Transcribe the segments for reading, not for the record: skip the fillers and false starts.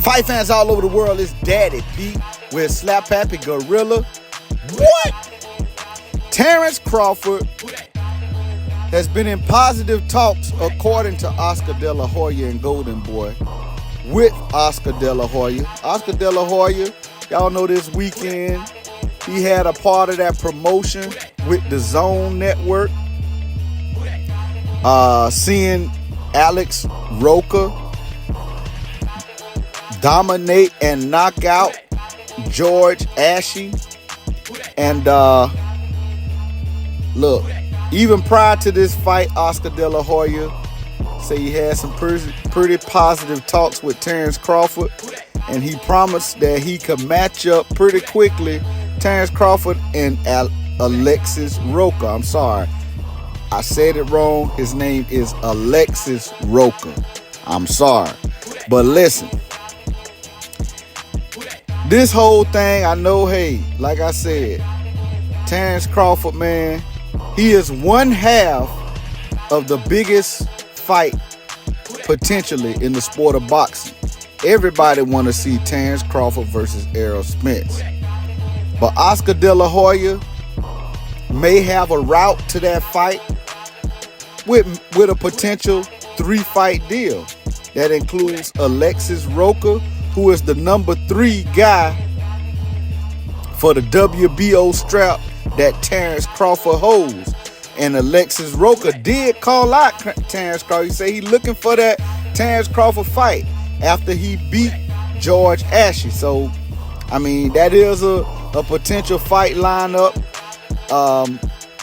Fight fans all over the world, it's Daddy P with Slap Happy Gorilla. What? Terence Crawford has been in positive talks, according to Oscar De La Hoya and Golden Boy, with Oscar De La Hoya. Oscar De La Hoya, y'all know this weekend, he had a part of that promotion with the Zone Network. Seeing Alex Roca dominate and knock out George Ashe. And look, even prior to this fight, Oscar De La Hoya say he had some pretty positive talks with Terence Crawford, and he promised that he could match up pretty quickly Terence Crawford and Alexis Roca. I'm sorry, I said it wrong. His name is Alexis Roca. I'm sorry. But listen, this whole thing, I know, hey, like I said, Terence Crawford, man, he is one half of the biggest fight potentially in the sport of boxing. Everybody want to see Terence Crawford versus Errol Spence. But Oscar De La Hoya may have a route to that fight with a potential 3-fight deal that includes Alexis Roca, who is the number 3 guy for the WBO strap that Terence Crawford holds. And Alexis Roca did call out Terence Crawford. He said he's looking for that Terence Crawford fight after he beat George Ashe. So, I mean, that is a potential fight lineup.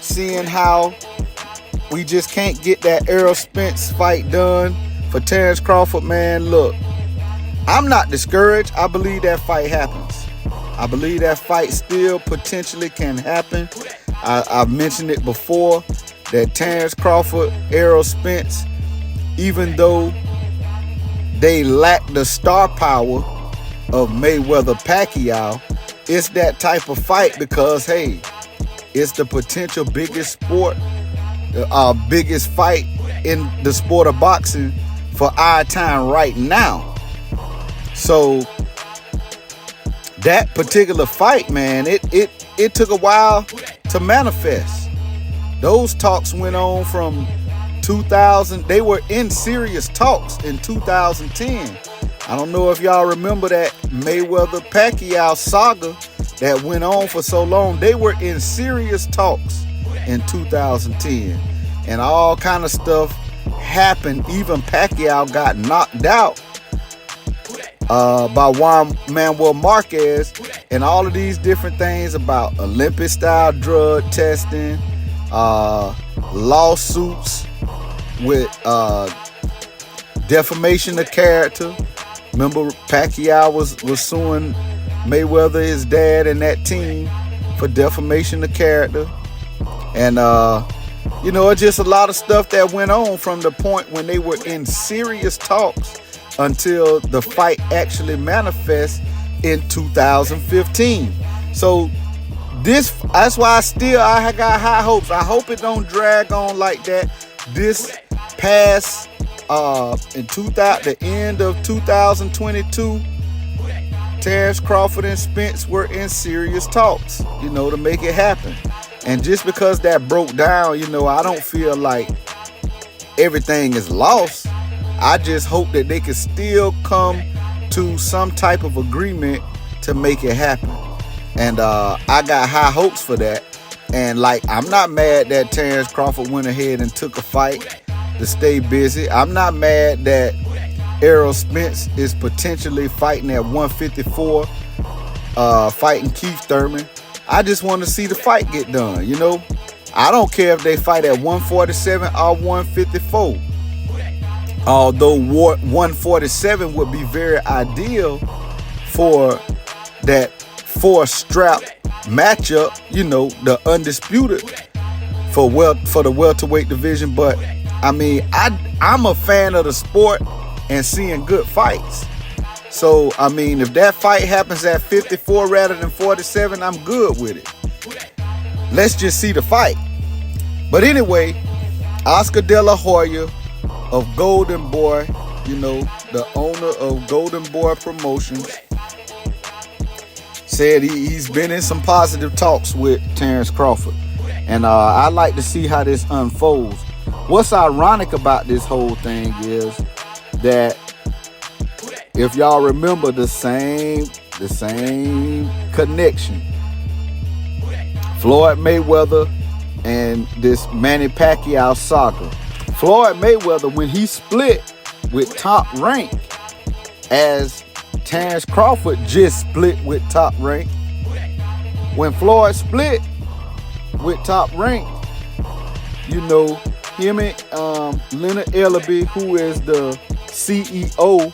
Seeing how we just can't get that Errol Spence fight done for Terence Crawford, man, look, I'm not discouraged. I believe that fight happens. I believe that fight still potentially can happen. I've mentioned it before that Terence Crawford, Errol Spence, even though they lack the star power of Mayweather-Pacquiao, it's that type of fight because, hey, it's the potential biggest fight in the sport of boxing for our time right now. So that particular fight, man, it took a while to manifest. Those talks went on from 2000. They were in serious talks in 2010. I don't know if y'all remember that Mayweather-Pacquiao saga that went on for so long. They were in serious talks in 2010, and all kind of stuff happened. Even Pacquiao got knocked out by Juan Manuel Marquez, and all of these different things about Olympic-style drug testing, lawsuits with defamation of character. Remember, Pacquiao was suing Mayweather, his dad, and that team for defamation of character. And, it's just a lot of stuff that went on from the point when they were in serious talks until the fight actually manifests in 2015. So that's why I got high hopes. I hope it don't drag on like that. This past the end of 2022, Terence Crawford and Spence were in serious talks, to make it happen. And just because that broke down, I don't feel like everything is lost. I just hope that they can still come to some type of agreement to make it happen. And I got high hopes for that. And I'm not mad that Terence Crawford went ahead and took a fight to stay busy. I'm not mad that Errol Spence is potentially fighting at 154, fighting Keith Thurman. I just want to see the fight get done, I don't care if they fight at 147 or 154. Although 147 would be very ideal for that 4-strap matchup, the undisputed for the welterweight division. But I mean, I'm a fan of the sport and seeing good fights. So I mean, if that fight happens at 54 rather than 47, I'm good with it. Let's just see the fight. But anyway, Oscar De La Hoya of Golden Boy, the owner of Golden Boy Promotions, said he's been in some positive talks with Terence Crawford. And I'd like to see how this unfolds. What's ironic about this whole thing is that if y'all remember the same connection, Floyd Mayweather and this Manny Pacquiao saga. Floyd Mayweather, when he split with Top Rank, as Terence Crawford just split with Top Rank. When Floyd split with Top Rank, you know, him and Leonard Ellaby, who is the CEO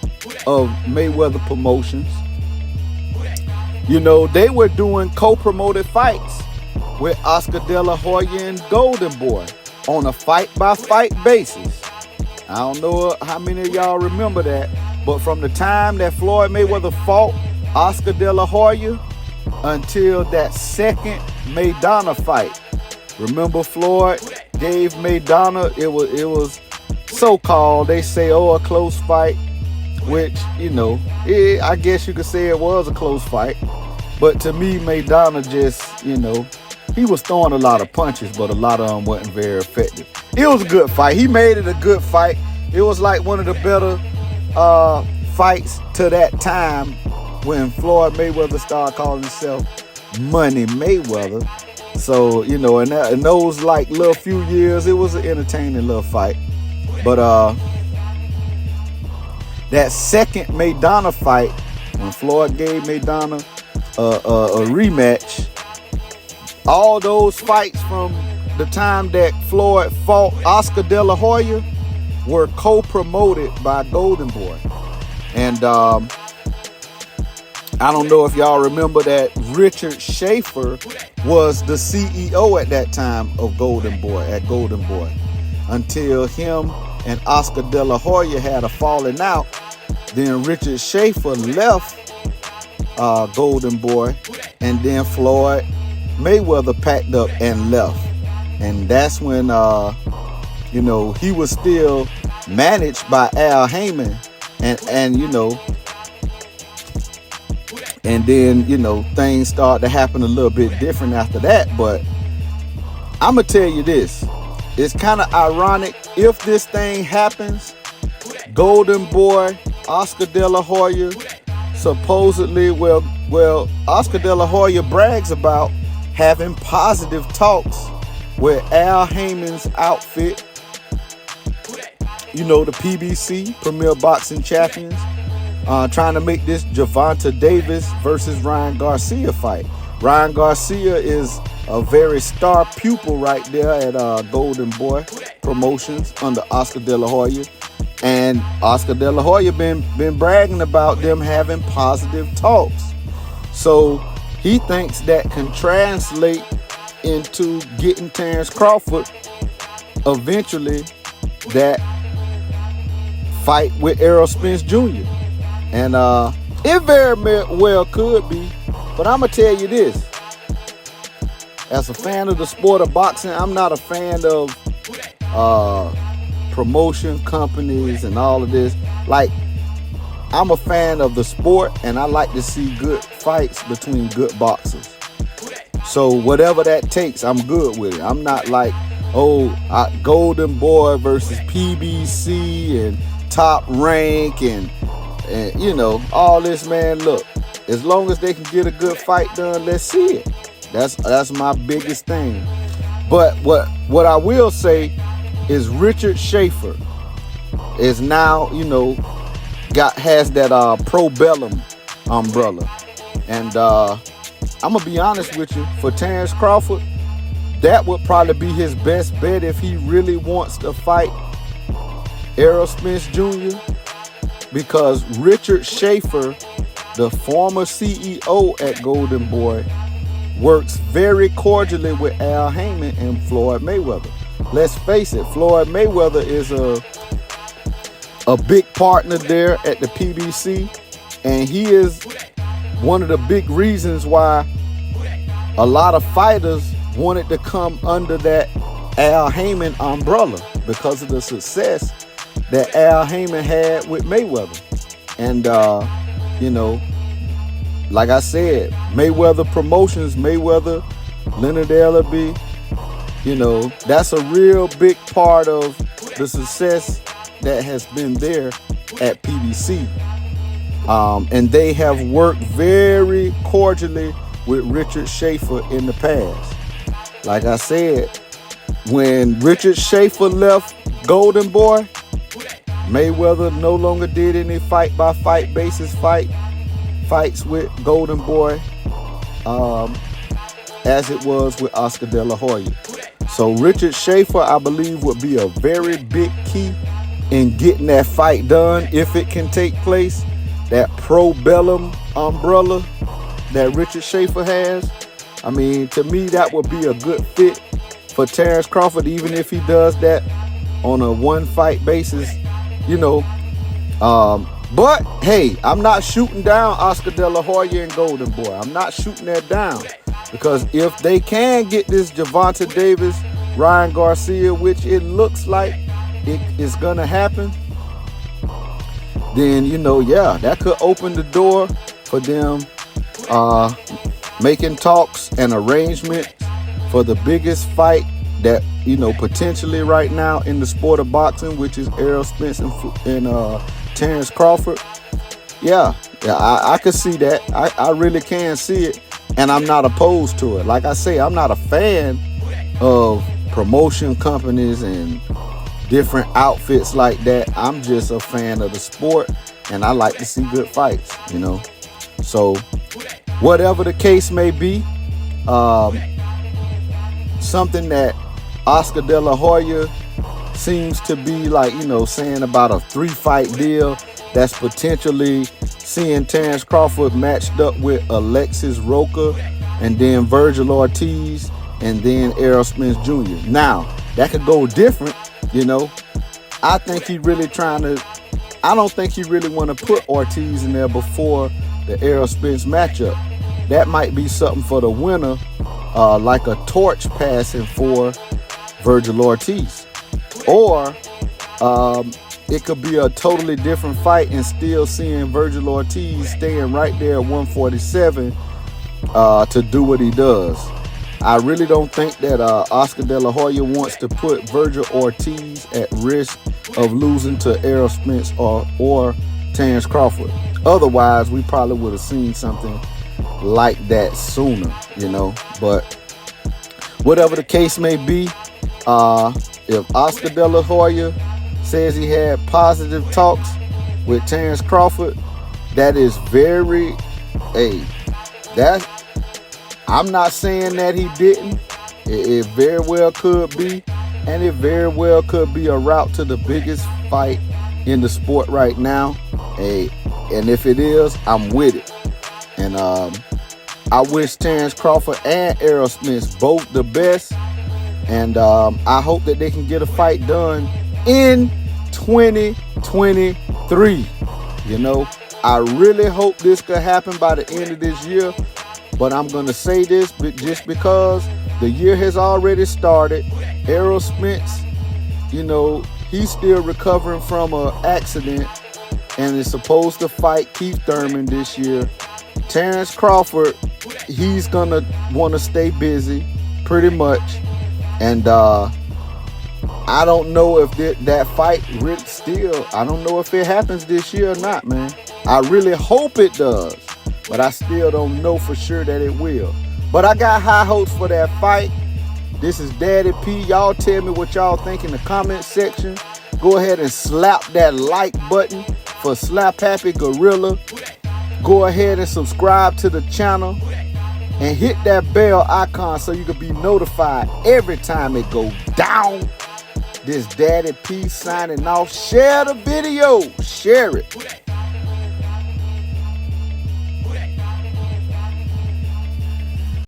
of Mayweather Promotions, you know, they were doing co-promoted fights with Oscar De La Hoya and Golden Boy on a fight-by-fight basis. I don't know how many of y'all remember that, but from the time that Floyd Mayweather fought Oscar De La Hoya until that second Maidana fight, remember Floyd gave Maidana, it was so-called, they say, a close fight, which, you know, I guess you could say it was a close fight. But to me, Maidana just, you know, he was throwing a lot of punches, but a lot of them wasn't very effective. It was a good fight. He made it a good fight. It was like one of the better fights to that time when Floyd Mayweather started calling himself Money Mayweather. So, you know, in those like little few years, it was an entertaining little fight. But that second Maidana fight, when Floyd gave Maidana a rematch, all those fights from the time that Floyd fought Oscar De La Hoya were co-promoted by Golden Boy. And I don't know if y'all remember that Richard Schaefer was the CEO at that time of Golden Boy, until him and Oscar De La Hoya had a falling out. Then Richard Schaefer left Golden Boy, and then Floyd Mayweather packed up and left. And that's when, you know, he was still managed by Al Heyman, and you know, and then, you know, things start to happen a little bit different after that. But I'm gonna tell you this, it's kind of ironic if this thing happens. Golden Boy, Oscar De La Hoya, supposedly, well, Oscar De La Hoya brags about having positive talks with Al Heyman's outfit, you know, the PBC, Premier Boxing Champions, trying to make this Gervonta Davis versus Ryan Garcia fight. Ryan Garcia is a very star pupil right there at Golden Boy Promotions under Oscar De La Hoya. And Oscar De La Hoya been bragging about them having positive talks. So he thinks that can translate into getting Terence Crawford eventually that fight with Errol Spence Jr. And it very well could be, but I'm gonna tell you this. As a fan of the sport of boxing, I'm not a fan of promotion companies and all of this. Like, I'm a fan of the sport, and I like to see good fights between good boxers. So whatever that takes, I'm good with it. I'm not like, Golden Boy versus PBC and Top Rank and you know, all this, man. Look, as long as they can get a good fight done, let's see it. That's my biggest thing. But what I will say is Richard Schaefer is now, you know, has that Pro Bellum umbrella. And I'm gonna be honest with you, for Terence Crawford, that would probably be his best bet if he really wants to fight Errol Spence Jr. Because Richard Schaefer, the former CEO at Golden Boy, works very cordially with Al Heyman and Floyd Mayweather. Let's face it, Floyd Mayweather is a big partner there at the PBC, and he is one of the big reasons why a lot of fighters wanted to come under that Al Heyman umbrella, because of the success that Al Heyman had with Mayweather. And, you know, like I said, Mayweather Promotions, Mayweather, Leonard Ellerby, you know, that's a real big part of the success that has been there at PBC. And they have worked very cordially with Richard Schaefer in the past. Like I said, when Richard Schaefer left Golden Boy, Mayweather no longer did any fight-by-fight basis fights with Golden Boy as it was with Oscar De La Hoya. So Richard Schaefer, I believe, would be a very big key in getting that fight done if it can take place. That pro bellum umbrella that Richard Schaefer has, I mean, to me, that would be a good fit for Terence Crawford, even if he does that on a one-fight basis, you know. But, hey, I'm not shooting down Oscar De La Hoya and Golden Boy. I'm not shooting that down. Because if they can get this Gervonta Davis, Ryan Garcia, which it looks like it is going to happen, then, you know, yeah, that could open the door for them making talks and arrangements for the biggest fight that, you know, potentially right now in the sport of boxing, which is Errol Spence and Terence Crawford. Yeah, I could see that. I really can see it. And I'm not opposed to it. Like I say, I'm not a fan of promotion companies and different outfits like that. I'm just a fan of the sport, and I like to see good fights, you know. So whatever the case may be, something that Oscar De La Hoya seems to be like, you know, saying about a 3-fight deal that's potentially seeing Terence Crawford matched up with Alexis Roca and then Virgil Ortiz and then Errol Spence Jr. Now, that could go different, you know. I think he really I don't think he really want to put Ortiz in there before the Errol Spence matchup. That might be something for the winner, like a torch passing for Virgil Ortiz. Or it could be a totally different fight and still seeing Virgil Ortiz staying right there at 147 to do what he does. I really don't think that Oscar De La Hoya wants to put Virgil Ortiz at risk of losing to Errol Spence or Terence Crawford. Otherwise, we probably would have seen something like that sooner, you know. But whatever the case may be, if Oscar De La Hoya says he had positive talks with Terence Crawford, that is very, I'm not saying that he didn't. It very well could be, and it very well could be a route to the biggest fight in the sport right now. And if it is, I'm with it. And I wish Terence Crawford and Errol Spence both the best. And I hope that they can get a fight done in 2023. You know, I really hope this could happen by the end of this year. But I'm going to say this just because the year has already started. Errol Spence, you know, he's still recovering from an accident and is supposed to fight Keith Thurman this year. Terence Crawford, he's going to want to stay busy pretty much. And I don't know if that fight I don't know if it happens this year or not, man. I really hope it does, but I still don't know for sure that it will. But I got high hopes for that fight. This is Daddy P. Y'all tell me what y'all think in the comment section. Go ahead and slap that like button for Slap Happy Gorilla. Go ahead and subscribe to the channel and hit that bell icon so you can be notified every time it goes down. This Daddy P signing off. Share the video. Share it.